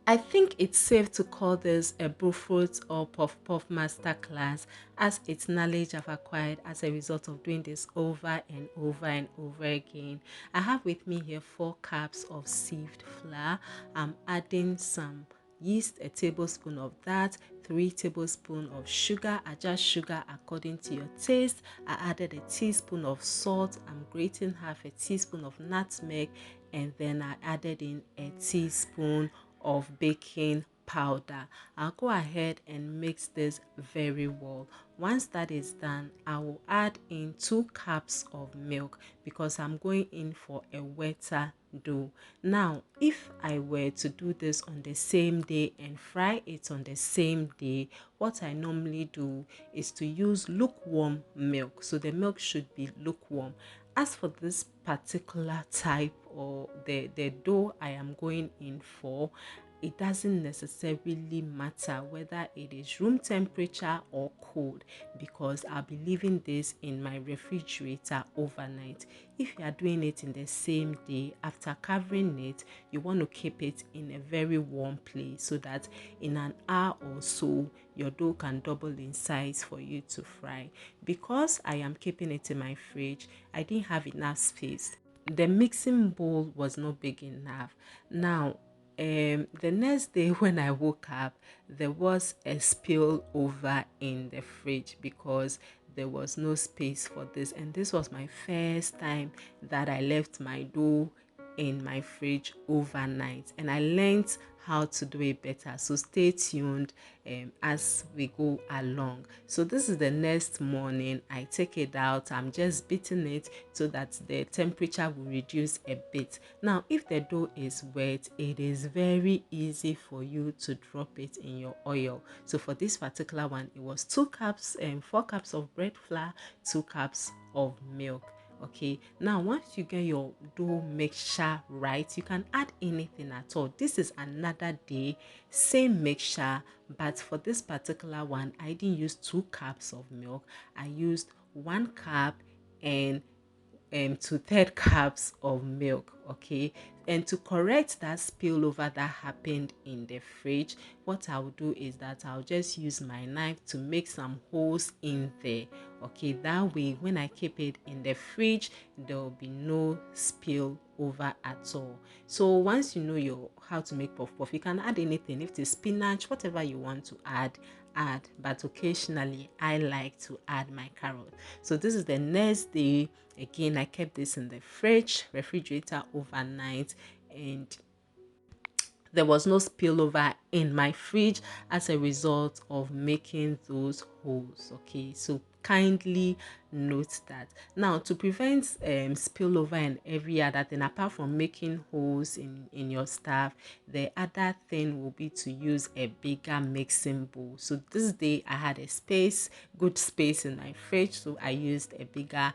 I think it's safe to call this a Brofrot or Puff Puff masterclass, as it's knowledge I've acquired as a result of doing this over and over and over again. I have with me here 4 cups of sieved flour. I'm adding some yeast, a tablespoon of that, 3 tablespoons of sugar. Adjust sugar according to your taste. I added a teaspoon of salt. I'm grating half a teaspoon of nutmeg, and then I added in a teaspoon of baking powder. I'll go ahead and mix this very well. Once that is done, I will add in 2 cups of milk because I'm going in for a wetter dough. Now, if I were to do this on the same day and fry it on the same day, what I normally do is to use lukewarm milk. So the milk should be lukewarm. As for this particular type or the dough I am going in for, it doesn't necessarily matter whether it is room temperature or cold, because I'll be leaving this in my refrigerator overnight. If you are doing it in the same day, after covering it, you want to keep it in a very warm place so that in an hour or so your dough can double in size for you to fry. Because I am keeping it in my fridge, I didn't have enough space. The mixing bowl was not big enough. Now, the next day when I woke up, there was a spill over in the fridge because there was no space for this, and this was my first time that I left my dough in my fridge overnight, and I learned how to do it better. So stay tuned as we go along. So this is the next morning. I take it out. I'm just beating it so that the temperature will reduce a bit. Now, if the dough is wet, it is very easy for you to drop it in your oil. So for this particular one, it was 2 cups and 4 cups of bread flour, 2 cups of milk. Okay, now once you get your dough mixture right, you can add anything at all. This is another day, same mixture, but for this particular one, I didn't use 2 cups of milk. I used 1 cup and 2/3 cups of milk. Okay, and to correct that spillover that happened in the fridge, what I'll do is that I'll just use my knife to make some holes in there. Okay, that way when I keep it in the fridge, there will be no spill over at all. So once you know your how to make puff puff, you can add anything. If it's spinach, whatever you want to add, but occasionally I like to add my carrot. So this is the next day. Again, I kept this in the refrigerator overnight, and there was no spillover in my fridge as a result of making those holes. Okay, so kindly note that. Now, to prevent spillover and every other thing, apart from making holes in your stuff, the other thing will be to use a bigger mixing bowl. So this day I had a good space in my fridge, so I used a bigger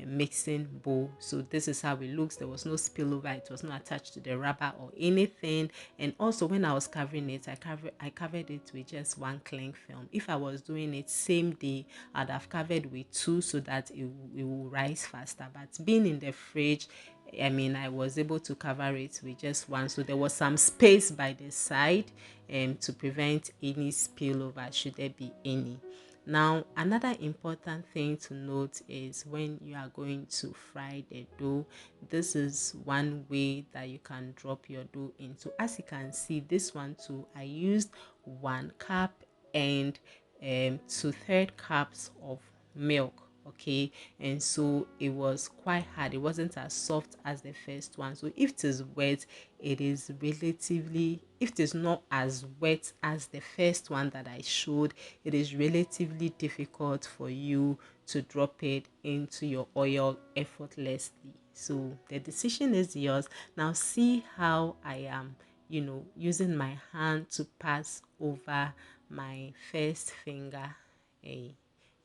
mixing bowl. So this is how it looks. There was no spillover, it was not attached to the rubber or anything. And also when I was covering it, I covered it with just one cling film. If I was doing it same day, I'd have covered with two so that it will rise faster. But being in the fridge, I was able to cover it with just one, so there was some space by the side to prevent any spillover should there be any. Now, another important thing to note is when you are going to fry the dough, this is one way that you can drop your dough into. As you can see, this one too, I used 1 cup and 2/3 cups of milk. Okay, and so it was quite hard. It wasn't as soft as the first one. So if it is wet, it is relatively, if it is not as wet as the first one that I showed, it is relatively difficult for you to drop it into your oil effortlessly. So the decision is yours. Now see how I am using my hand to pass over my first finger. Hey,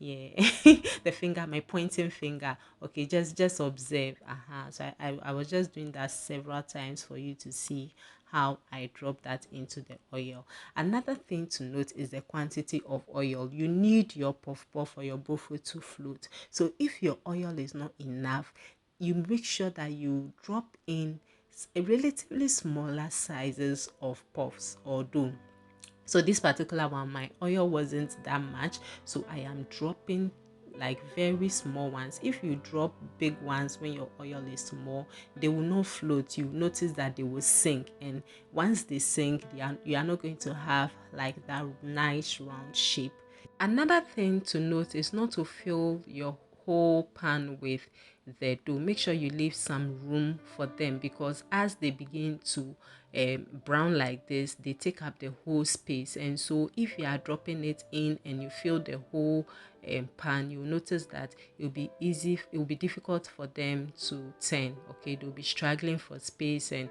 yeah, the finger, my pointing finger. Okay, just observe. So I was just doing that several times for you to see how I drop that into the oil. Another thing to note is the quantity of oil. You need your puff puff or your bofo to float. So if your oil is not enough, you make sure that you drop in a relatively smaller sizes of puffs or dough. So this particular one, my oil wasn't that much, so I am dropping like very small ones. If you drop big ones when your oil is small, they will not float. You notice that they will sink, and once they sink, you are not going to have like that nice round shape. Another thing to note is not to fill your whole pan with the dough. Make sure you leave some room for them, because as they begin to brown like this, they take up the whole space. And so if you are dropping it in and you fill the whole pan, you'll notice that it will be difficult for them to turn. Okay, they'll be struggling for space, and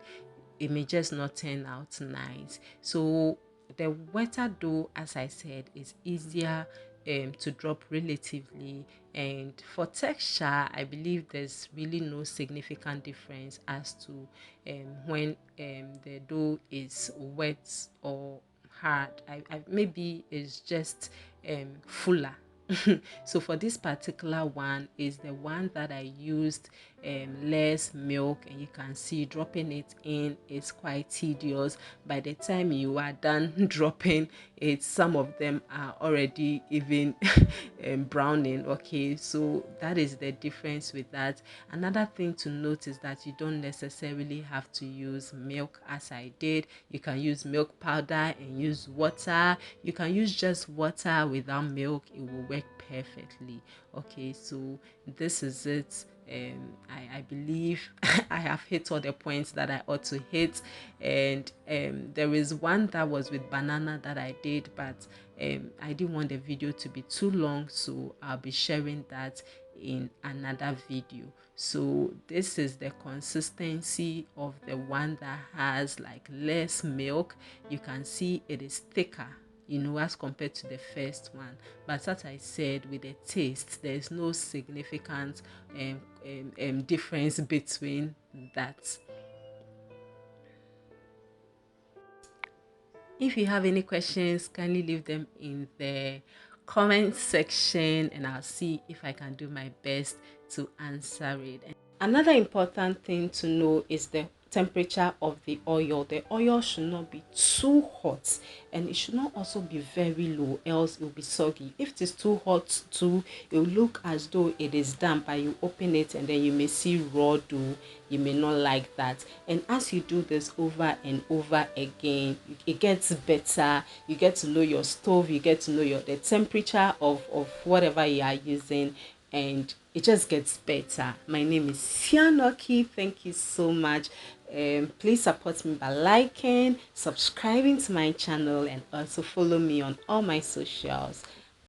it may just not turn out nice. So the wetter dough, as I said, is easier to drop relatively, and for texture I believe there's really no significant difference as to when the dough is wet or hard. Maybe it's just fuller. So for this particular one is the one that I used less milk, and you can see dropping it in is quite tedious. By the time you are done dropping it, some of them are already even browning. Okay, so that is the difference with that. Another thing to note is that you don't necessarily have to use milk as I did. You can use milk powder and use water. You can use just water without milk, it will work perfectly. Okay, so this is it. I believe I have hit all the points that I ought to hit, and there is one that was with banana that I did, but I didn't want the video to be too long, so I'll be sharing that in another video. So this is the consistency of the one that has like less milk. You can see it is thicker, as compared to the first one. But as I said, with the taste, there is no significant difference between that. If you have any questions, kindly leave them in the comment section, and I'll see if I can do my best to answer it. Another important thing to know is the temperature of the oil. The oil should not be too hot, and it should not also be very low, else it will be soggy. If it is too hot too, it will look as though it is damp, and you open it and then you may see raw dough. You may not like that. And as you do this over and over again, it gets better. You get to know your stove, you get to know the temperature of whatever you are using, and it just gets better. My name is Sianoki. Thank you so much. Please support me by liking, subscribing to my channel, and also follow me on all my socials.